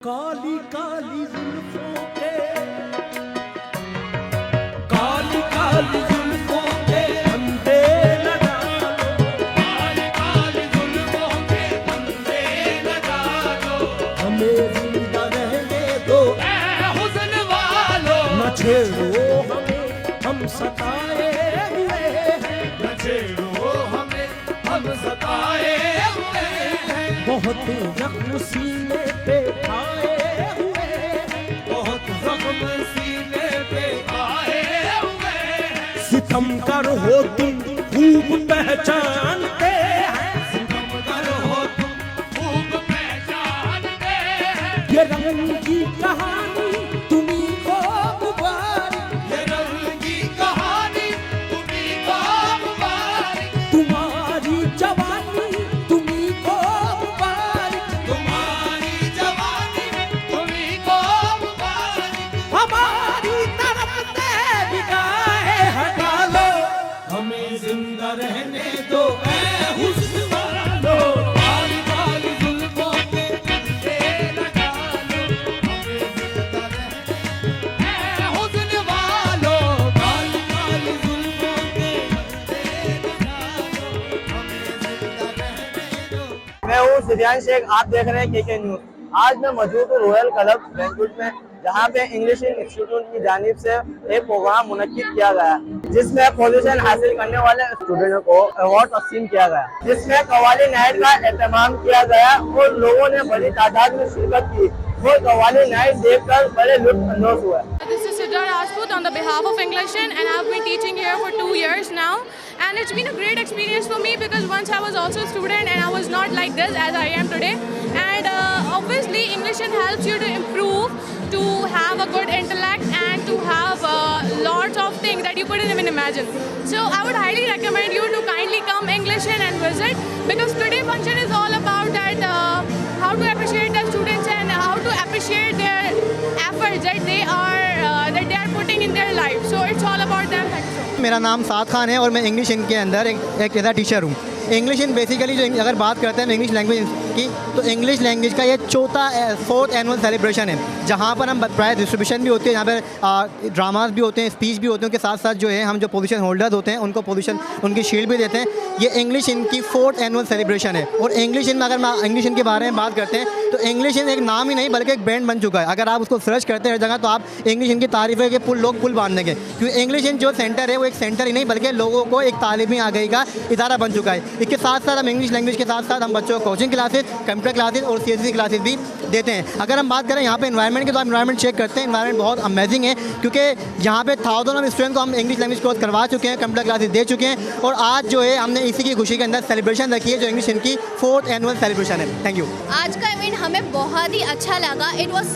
काली काली जुल्फों के काली काली जुल्फों के फंदे लगा लो, काली काली जुल्फों के फंदे लगा लो, हमें जिंदा रहने दो ऐ हुस्न वालो, न छेड़ो हमें हम सताए हुए हैं, न छेड़ो हमें हम सताए हुए हैं, बहुत जख्म सीने पे आए हुए हैं, बहुत जख्म सीने पे आए हुए हैं, सितम कर हो तुम खूब पहचानते हैं, सितम कर हो तुम खूब पहचानते हैं, ये रंग की कहानी तुम्हीं को मुबारक, ये रंग की कहानी तुम्हीं को मुबारक, तुम्हारी जवानी तुम्हीं को मुबारक, तुम्हारी जवानी तुम्हीं को मुबारक, हमारी तरफ से निगाहें हटा लो, हमें जिंदा रहने दो ऐ हुस्न वालो, काली काली जुल्फों के फंदे लगा लो, हमें जिंदा रहने ऐ हुस्न वालो, काली काली जुल्फों के फंदे लगा लो, हमें जिंदा रहने दो। मैं हूँ सिद्धांत शेख, आप देख रहे हैं केके न्यूज। आज मैं मौजूद हूँ रॉयल क्लब बैंक्वेट में, जहाँ पे इंग्लिश इंस्टीट्यूट की जानिब से एक प्रोग्राम मुनक्किद किया गया, जिसमें पोजीशन हासिल करने वाले स्टूडेंटों को अवार्ड तकसीम किया गया, जिसमें कव्वाली नाइट का एहतमाम किया गया और लोगों ने बड़ी तादाद में शिरकत की और कव्वाली नाइट देखकर बड़े लुत्फ अंदोज हुए। This is Siddhar Rajput on the behalf of English and I've been teaching here for 2 years now, and it's been a great experience for me because once I was also a student and I was not like this as I am today, and obviously English helps you to improve, to have a good intellect and to have lots of things that you couldn't even imagine. So I would highly recommend you to kindly come English and visit, because today function is all about that how to appreciate the students and how to appreciate their efforts that they are putting in their life. So it's all about them. Thank you so much. मेरा नाम साद खान है और मैं English इनके अंदर एक as teacher हूँ। English in basically जो अगर बात करते हैं इंग्लिश लैंग्वेज की, तो इंग्लिश लैंग्वेज का ये फोर्थ एनुअल सेलिब्रेशन है, जहाँ पर हम प्राय डिस्ट्रीब्यूशन भी होती है, जहाँ पर ड्रामाज भी होते हैं, स्पीच भी होते हैं, उनके साथ साथ जो है हम जो पोजीशन होल्डर्स होते हैं उनको पोजीशन उनकी शील्ड भी देते हैं। ये इंग्लिश इनकी फोर्थ एनुअल सेलिब्रेशन है। और इंग्लिश इन में अगर मैं इंग्लिश इन के बारे में बात करते हैं तो इंग्लिश इन एक नाम ही नहीं बल्कि एक ब्रांड बन चुका है। अगर आप उसको सर्च करते हैं हर जगह तो आप इंग्लिश इन की तारीफ है कि लोग पुल बांध देंगे, क्योंकि इंग्लिश इन जो सेंटर है वो एक सेंटर ही नहीं बल्कि लोगों को एक तालीमी आगाही का इदारा बन चुका है। इसके साथ साथ हम इंग्लिश लैंग्वेज के साथ साथ हम बच्चों को कोचिंग क्लासेस, कंप्यूटर क्लासेस और CSC क्लासेस भी देते हैं। अगर हम बात करें यहाँ पे एनवायरनमेंट की, तो आप एनवायरनमेंट चेक करते हैं, एनवायरनमेंट बहुत अमेजिंग है, क्योंकि यहाँ पे थाउजेंड ऑफ स्टूडेंट को हम इंग्लिश लैंग्वेज कोर्स करवा चुके हैं, कंप्यूटर क्लासेस दे चुके हैं, और आज जो है हमने इसी की खुशी के अंदर सेलिब्रेशन रखी है जो इंग्लिश इनकी फोर्थ एनुअल सेलिब्रेशन है। Thank you. आज का इवेंट हमें बहुत ही अच्छा लगा। इट वॉज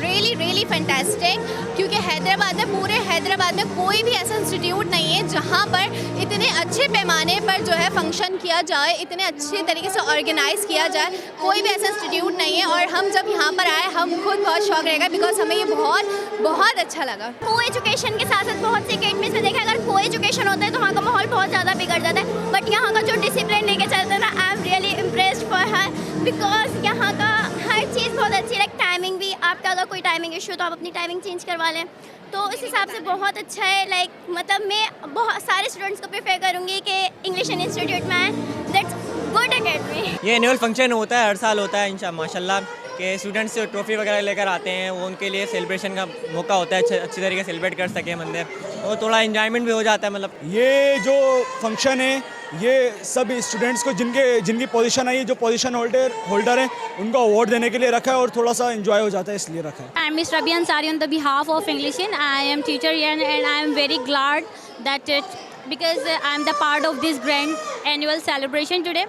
रियली फैंटास्टिक, क्योंकि हैदराबाद में, पूरे हैदराबाद में कोई भी ऐसा इंस्टीट्यूट नहीं है जहाँ पर इतने अच्छे पैमाने पर जो है फंक्शन किया जाए, इतने अच्छे तरीके से ऑर्गेनाइज़ किया जाए, कोई भी ऐसा इंस्टीट्यूट नहीं है। और हम जब यहाँ पर आए हम खुद बहुत शौक रहेगा, बिकॉज हमें ये बहुत अच्छा लगा। को एजुकेशन के साथ साथ बहुत से अकेडमीज में देखा, अगर को एजुकेशन होता है तो वहाँ का माहौल बहुत ज़्यादा बिगड़ जाता है, बट यहाँ का जो डिसिप्लिन लेके चलता है ना, I am really impressed for her, because यहाँ का हर चीज़ बहुत अच्छी, लाइक टाइमिंग भी, आपका अगर कोई टाइमिंग इशू तो आप अपनी टाइमिंग चेंज करवा लें, तो इस हिसाब से बहुत अच्छा है। लाइक मतलब मैं बहुत सारे स्टूडेंट्स को प्रेफर करूँगी कि इंग्लिश इंस्टीट्यूट में आए। That's good academy. ये एनुअल फंक्शन होता है, हर साल होता है इंशाल्लाह माशाल्लाह, के स्टूडेंट्स जो ट्रॉफी वगैरह लेकर आते हैं वो उनके लिए सेलिब्रेशन का मौका होता है, अच्छी तरीके से सेलिब्रेट कर सके बंदे, और थोड़ा एंजॉयमेंट भी हो जाता है। मतलब ये जो फंक्शन है ये सब स्टूडेंट्स को जिनकी पोजीशन आई है, जो पोजीशन होल्डर है, उनको अवार्ड देने के लिए रखा है और थोड़ा सा एंजॉय हो जाता है, इसलिए रखा है। I am miss Rabia Ansari on the behalf of English in. I am teacher and I am very glad that because I am the part of this grand annual celebration today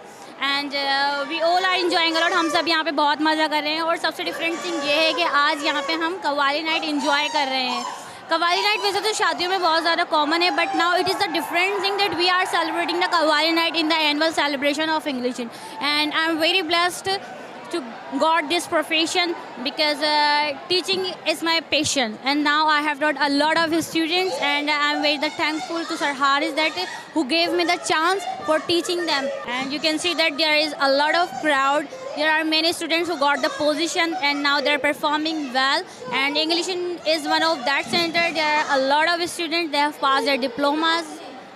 and we all are enjoying a lot। हम सब यहाँ पे बहुत मज़ा कर रहे हैं, और सबसे डिफरेंट थिंग ये है कि आज यहाँ पे हम कव्वाली नाइट enjoy कर रहे हैं। कव्वाली नाइट वैसे तो शादियों में बहुत ज़्यादा कॉमन है, but now it is the different thing that we are celebrating the qawwali night in the annual celebration of English, and I am very blessed to got this profession because teaching is my passion, and now I have taught a lot of students, and I am very thankful to Sir Haris that who gave me the chance for teaching them. And you can see that there is a lot of crowd there are many students who got the position and now they're performing well. And English is one of that center. There are a lot of students, they have passed their diplomas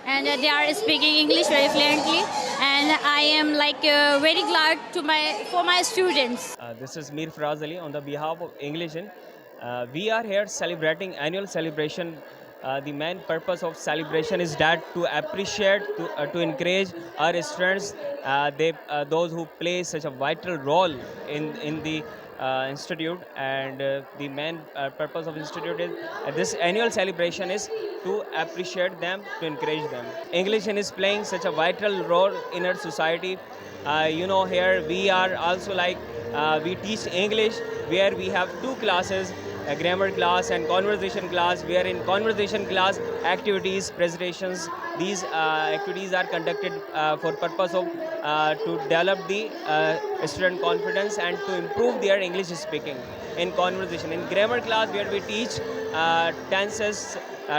and they are speaking English very fluently. And I am like very glad for my students. This is Mir Faraz Ali on the behalf of English. We are here celebrating annual celebration. The main purpose of celebration is that to appreciate, to encourage our students, those who play such a vital role in the institute, and the main purpose of institute is this annual celebration is to appreciate them, to encourage them. English is playing such a vital role in our society. Here we are also we teach English where we have two classes, a grammar class and conversation class, where in conversation class activities, presentations, these activities are conducted for purpose of to develop the student confidence and to improve their English speaking in conversation. In grammar class where we teach tenses,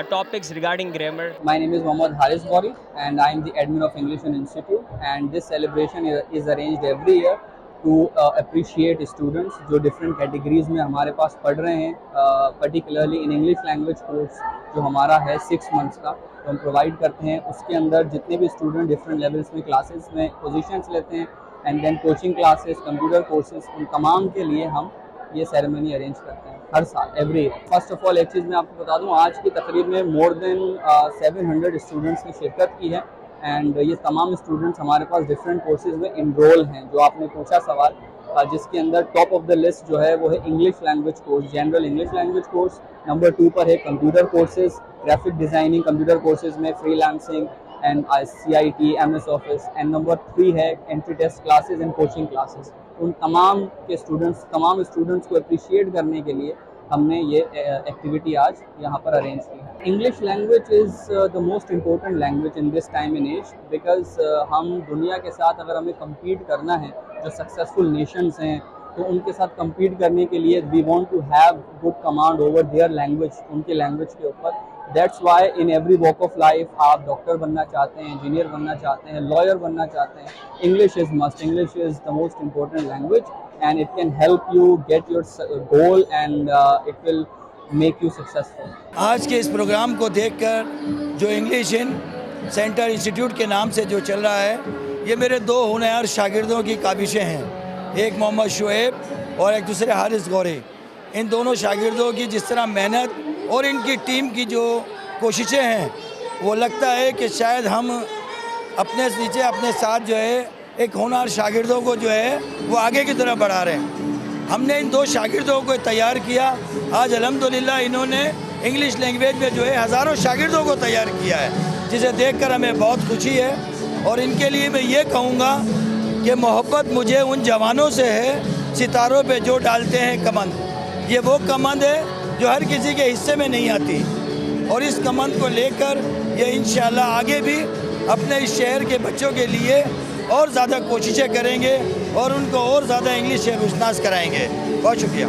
topics regarding grammar. My name is Mohammad Haris Gauri and I am the admin of English Institute, and this celebration is arranged every year to appreciate students जो different categories में हमारे पास पढ़ रहे हैं, particularly in English language course जो हमारा है 6 months का, तो हम प्रोवाइड करते हैं. उसके अंदर जितने भी स्टूडेंट डिफरेंट लेवल्स में क्लासेस में पोजीशंस लेते हैं and then coaching classes, computer courses, उन तमाम के लिए हम ये सेरेमनी अरेंज करते हैं हर साल, every year. First of all एक चीज़ मैं आपको बता दूं, आज की तकरीब में मोर देन 700 स्टूडेंट्स ने शिरकत की है एंड ये तमाम स्टूडेंट्स हमारे पास डिफरेंट कोर्सेज में इनरोल हैं. जो आपने पूछा सवाल, जिसके अंदर टॉप ऑफ द लिस्ट जो है वो है English language course, general English language course. Number 2 पर है computer courses, graphic designing computer courses में, freelancing and CIT, MS office. And number 3 है entry test classes and coaching classes. उन तमाम स्टूडेंट्स को अप्रिशिएट करने के लिए हमने ये एक्टिविटी आज यहाँ पर अरेंज की है. English language is the most important language in this time in age, because हम दुनिया के साथ अगर हमें कम्पीट करना है, जो सक्सेसफुल नेशंस हैं, तो उनके साथ कम्पीट करने के लिए we want to have good command over their language, उनके लैंग्वेज के ऊपर. That's why in every walk of life आप डॉक्टर बनना चाहते हैं, इंजीनियर बनना चाहते हैं, लॉयर बनना चाहते हैं, English is must. English is the most important language and it can help you get your goal and it will make you successful. आज के इस प्रोग्राम को देखकर जो इंग्लिश इन सेंटर इंस्टीट्यूट के नाम से जो चल रहा है, ये मेरे 2 होनहार शागिर्दों की काबिशें हैं, एक मोहम्मद शुएब और एक दूसरे हारिस गौरी. इन दोनों शागिर्दों की जिस तरह मेहनत और इनकी टीम की जो कोशिशें हैं, वो लगता है कि शायद हम अपने साथ जो है एक होनहार शागिर्दों को जो है वो आगे की तरफ बढ़ा रहे हैं. हमने इन 2 शागिर्दों को तैयार किया. आज अल्हम्दुलिल्लाह इन्होंने इंग्लिश लैंग्वेज में जो है हज़ारों शागिर्दों को तैयार किया है, जिसे देखकर हमें बहुत खुशी है. और इनके लिए मैं ये कहूँगा कि मोहब्बत मुझे उन जवानों से है सितारों पे जो डालते हैं कमंद. ये वो कमंद है जो हर किसी के हिस्से में नहीं आती, और इस कमंद को लेकर ये इंशाअल्लाह आगे भी अपने इस शहर के बच्चों के लिए और ज़्यादा कोशिशें करेंगे और उनको और ज़्यादा इंग्लिश से रुशनास कराएंगे. बहुत शुक्रिया.